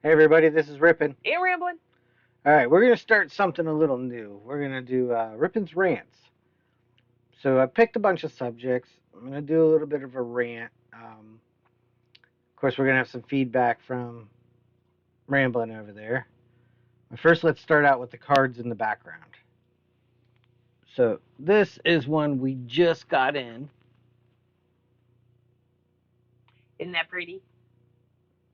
Hey everybody, this is Rippin. Hey, rambling. All right, we're gonna start something a little new. We're gonna do Rippin's Rants. So I picked a bunch of subjects. I'm gonna do a little bit of a rant. Of course, we're gonna have some feedback from Ramblin' over there. But first, let's start out with the cards in the background. So this is one we just got in Isn't that pretty?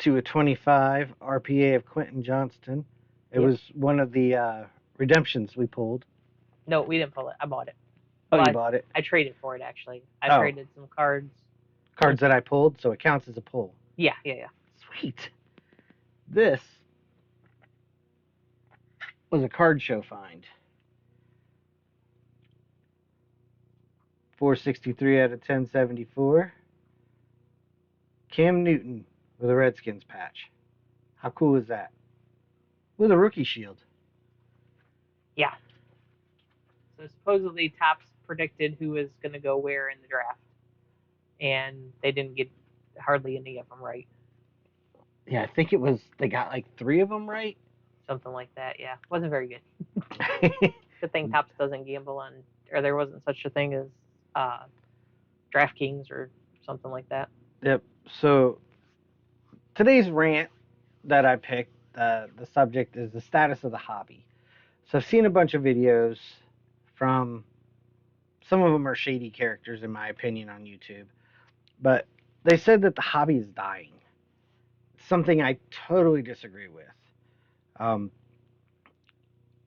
to a 25 RPA of Quentin Johnston. It Yep. was one of the redemptions we pulled. No, we didn't pull it. I bought it. Oh, Well, you I, bought it? I traded for it actually. I Oh, traded some cards. cards that I pulled, so it counts as a pull. Yeah, yeah, yeah. Sweet. This was a card show find. 463 out of 1074. Cam Newton with a Redskins patch. How cool is that? With a rookie shield. Yeah. So supposedly Tops predicted who was going to go where in the draft, and they didn't get hardly any of them right. Yeah, I think it was, they got like three of them right. Something like that. Yeah, wasn't very good. Good thing Tops doesn't gamble on, or there wasn't such a thing as uh, DraftKings or something like that. Yep. So today's rant that I picked, the subject is the status of the hobby. So I've seen a bunch of videos from, some of them are shady characters in my opinion on YouTube, but they said that the hobby is dying. Something I totally disagree with. Um,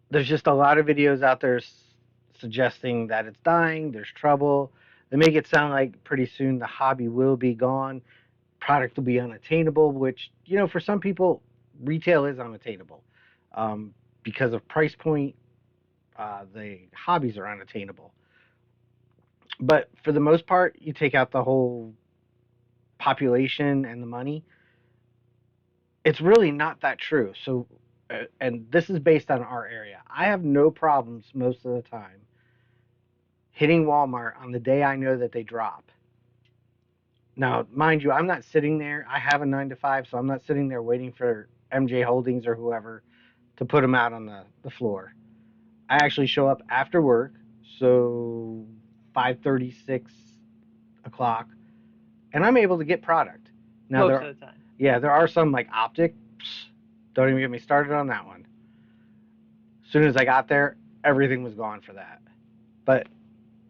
there's just a lot of videos out there suggesting that it's dying, there's trouble. They make it sound like pretty soon the hobby will be gone, product will be unattainable, which, for some people, retail is unattainable. Um, because of price point, the hobbies are unattainable. But for the most part, you take out the whole population and the money, it's really not that true. So, and this is based on our area. I have no problems most of the time hitting Walmart on the day I know that they drop. Now, mind you, I'm not sitting there. I have a 9 to 5, so I'm not sitting there waiting for MJ Holdings or whoever to put them out on the floor. I actually show up after work, so 5:36 o'clock, and I'm able to get product. Now Most of the time. yeah, there are some like optic. Don't even get me started on that one. As soon as I got there, everything was gone for that. But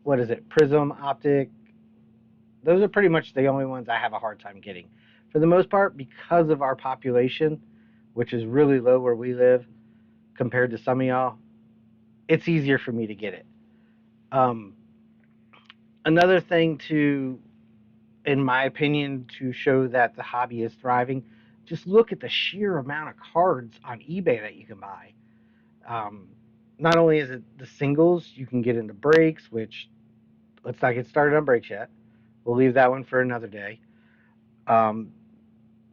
what is it? Prism, optic, those are pretty much the only ones I have a hard time getting. For the most part, because of our population, which is really low where we live compared to some of y'all, it's easier for me to get it. Um, Another thing to, in my opinion, to show that the hobby is thriving, just look at the sheer amount of cards on eBay that you can buy. Um, Not only is it the singles, you can get into breaks, which let's not get started on breaks yet. We'll leave that one for another day. Um,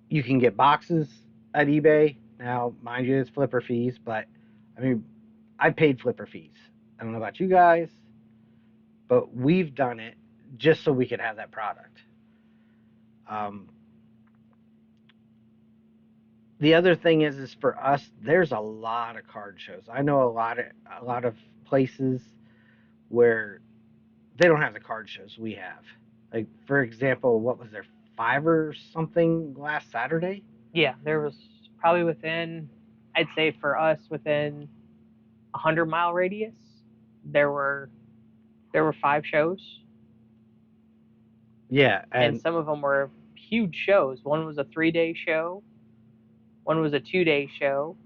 you can get boxes at eBay. Now, mind you, it's flipper fees, but I mean, I paid flipper fees. I don't know about you guys, but we've done it just so we could have that product. Um, the other thing is for us, there's a lot of card shows. I know a lot of places where they don't have the card shows we have. Like for example, what was there, five or something last Saturday? Yeah, there was probably within, I'd say for us, within 100-mile radius, there were there were 5 shows, Yeah, and and some of them were huge shows. One was a 3-day show, one was a 2-day show,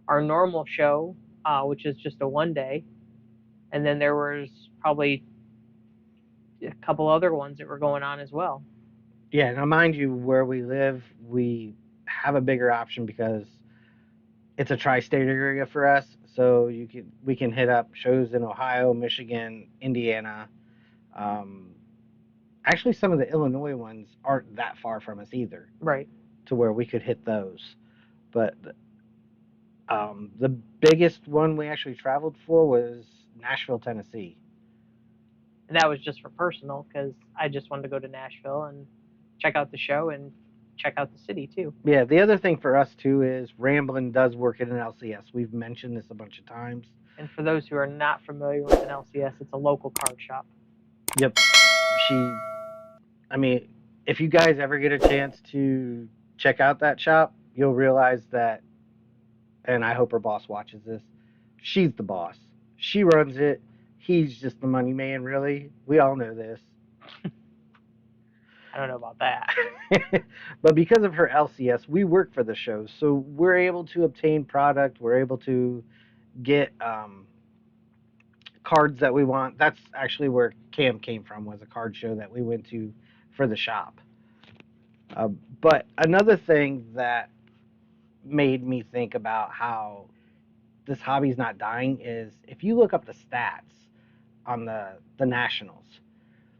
our normal show, which is just a 1 day, and then there was probably a couple other ones that were going on as well. yeah, now mind you, where we live, we have a bigger option because it's a tri-state area for us. So we can hit up shows in Ohio, Michigan, Indiana. Um, Actually, some of the Illinois ones aren't that far from us either, Right, to where we could hit those. But the biggest one we actually traveled for was Nashville, Tennessee. and that was just for personal because I just wanted to go to Nashville and check out the show and check out the city too. Yeah, the other thing for us too is Ramblin' does work at an LCS. We've mentioned this a bunch of times. And for those who are not familiar with an LCS, it's a local card shop. Yep. I mean, if you guys ever get a chance to check out that shop, you'll realize that, and I hope her boss watches this, she's the boss. She runs it. He's just the money man, really. We all know this. I don't know about that. But because of her LCS, we work for the show, so we're able to obtain product. We're able to get cards that we want. That's actually where Cam came from, was a card show that we went to for the shop. But another thing that made me think about how this hobby's not dying is if you look up the stats on the Nationals.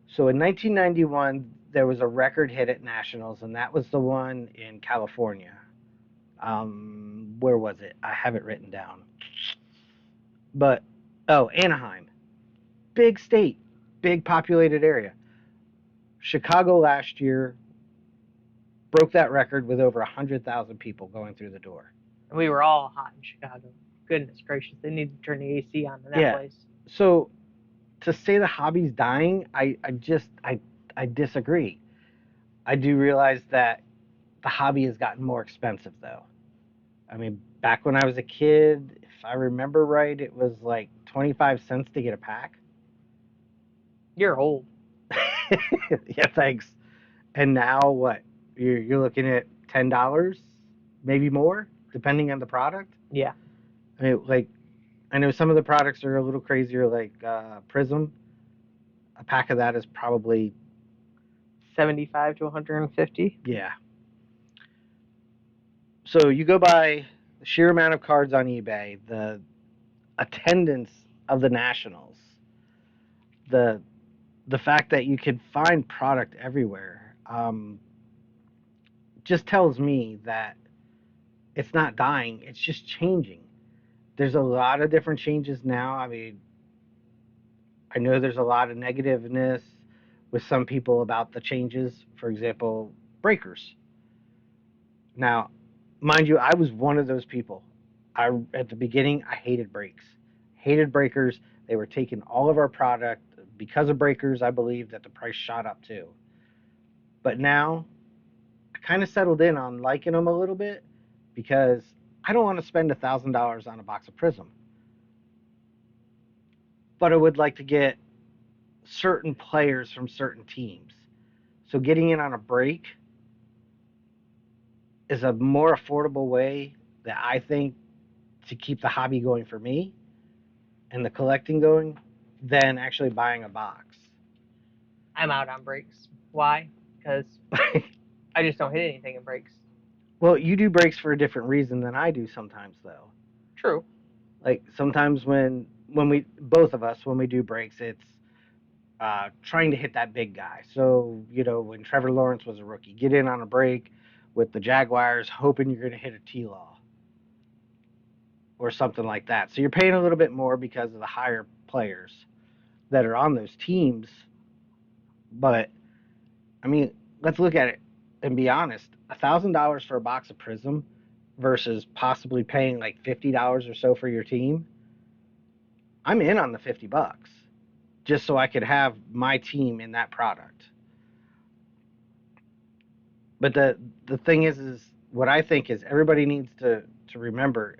So in 1991, there was a record hit at Nationals, and that was the one in California. Where was it? I have it written down. But, oh, Anaheim. Big state, big populated area. Chicago last year broke that record with over 100,000 people going through the door. And we were all hot in Chicago. Goodness gracious, they need to turn the AC on in that place. So to say the hobby's dying, I disagree. I do realize that the hobby has gotten more expensive though. I mean, back when I was a kid, if I remember right, it was like 25 cents to get a pack. You're old. Yeah, thanks. And now what? You're looking at $10, maybe more, depending on the product. Yeah. I mean, like, I know some of the products are a little crazier, like Prism. A pack of that is probably 75 to 150. Yeah. So you go by the sheer amount of cards on eBay, the attendance of the Nationals, the fact that you can find product everywhere, just tells me that it's not dying. It's just changing. There's a lot of different changes now. I mean, I know there's a lot of negativeness with some people about the changes. For example, breakers. Now, mind you, I was one of those people. At the beginning, I hated breaks, hated breakers. They were taking all of our product because of breakers. I believe that the price shot up too. But now, I kind of settled in on liking them a little bit because I don't want to spend $1,000 on a box of Prism. But I would like to get certain players from certain teams. So getting in on a break is a more affordable way that I think to keep the hobby going for me and the collecting going than actually buying a box. I'm out on breaks. Why? Because I just don't hit anything in breaks. Well, you do breaks for a different reason than I do sometimes, though. True. Like sometimes when we both of us when we do breaks, it's trying to hit that big guy. So when Trevor Lawrence was a rookie, get in on a break with the Jaguars, hoping you're going to hit a T-Law or something like that. So you're paying a little bit more because of the higher players that are on those teams. But I mean, let's look at it and be honest. $1,000 for a box of Prism versus possibly paying like $50 or so for your team. I'm in on the $50 just so I could have my team in that product. But the thing is what I think is everybody needs to remember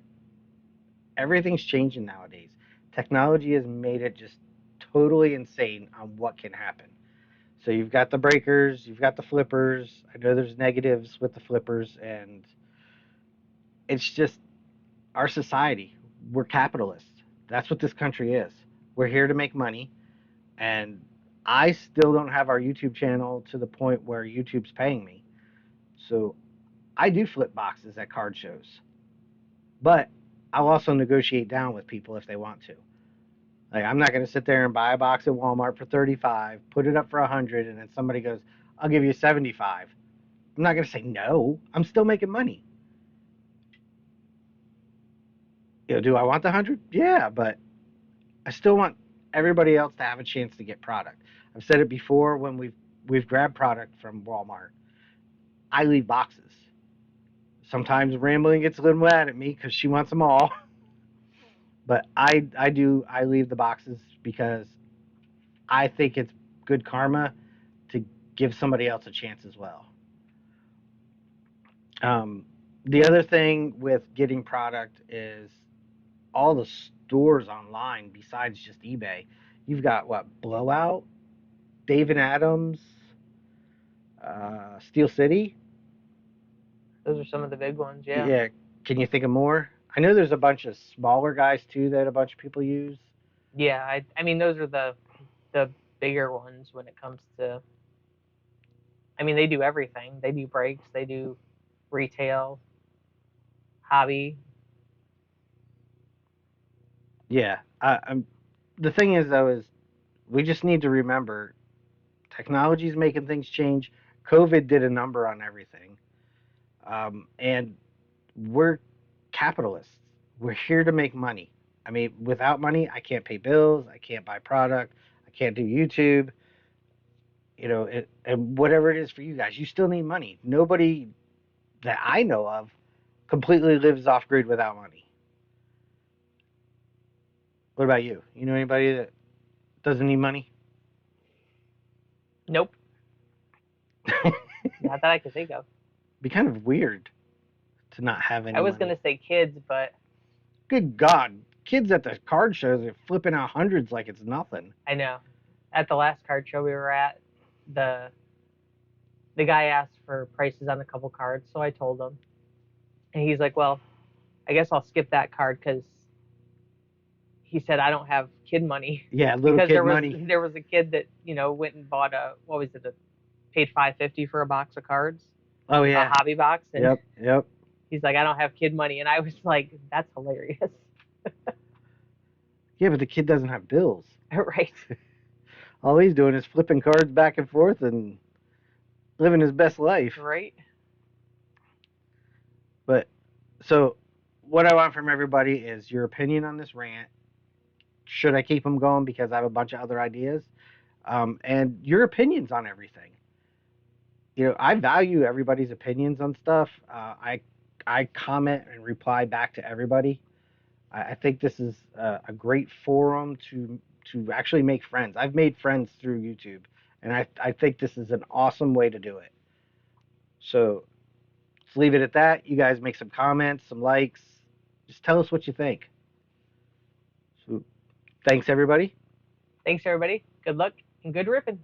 everything's changing nowadays. Technology has made it just totally insane on what can happen. So you've got the breakers, you've got the flippers. I know there's negatives with the flippers, and it's just our society. We're capitalists. That's what this country is. We're here to make money, and I still don't have our YouTube channel to the point where YouTube's paying me. So I do flip boxes at card shows, but I'll also negotiate down with people if they want to. Like I'm not going to sit there and buy a box at Walmart for 35, put it up for 100, and then somebody goes, "I'll give you 75." I'm not going to say no. I'm still making money. Do I want the 100? Yeah, but I still want everybody else to have a chance to get product. I've said it before when we've grabbed product from Walmart. I leave boxes. Sometimes Rambling gets a little mad at me because she wants them all, but I leave the boxes because I think it's good karma to give somebody else a chance as well. Um, the other thing with getting product is all the stores online besides just eBay. You've got what, Blowout, David Adams, Steel City. Those are some of the big ones, yeah. Yeah, can you think of more? I know there's a bunch of smaller guys too that a bunch of people use. Yeah, I mean those are the bigger ones when it comes to. I mean they do everything. They do brakes, they do retail, hobby. Yeah, the thing is though is we just need to remember technology's making things change. COVID did a number on everything, and we're capitalists. We're here to make money. I mean, without money, I can't pay bills. I can't buy product. I can't do YouTube. And whatever it is for you guys, you still need money. Nobody that I know of completely lives off grid without money. What about you? You know anybody that doesn't need money? Nope, not that I can think of. Be kind of weird to not have I any was money. gonna say kids, but Good God, kids at the card shows are flipping out hundreds like it's nothing. I know. At the last card show we were at, the the guy asked for prices on a couple cards, so I told him, and he's like, "Well, I guess I'll skip that card because he said I don't have kid money Yeah, little because kid there was money. there was a kid that went and bought a what was it a paid $5.50 for a box of cards, Oh a yeah. hobby box, and Yep. Yep. he's like I don't have kid money, and I was like that's hilarious, Yeah, but the kid doesn't have bills. right? All he's doing is flipping cards back and forth and living his best life. Right. But so, what I want from everybody is your opinion on this rant. Should I keep them going because I have a bunch of other ideas? And your opinions on everything. I value everybody's opinions on stuff. I comment and reply back to everybody. I think this is a great forum to actually make friends. I've made friends through YouTube, and I think this is an awesome way to do it. So let's leave it at that. You guys make some comments, some likes. Just tell us what you think. So thanks everybody. Thanks everybody. Good luck and good ripping.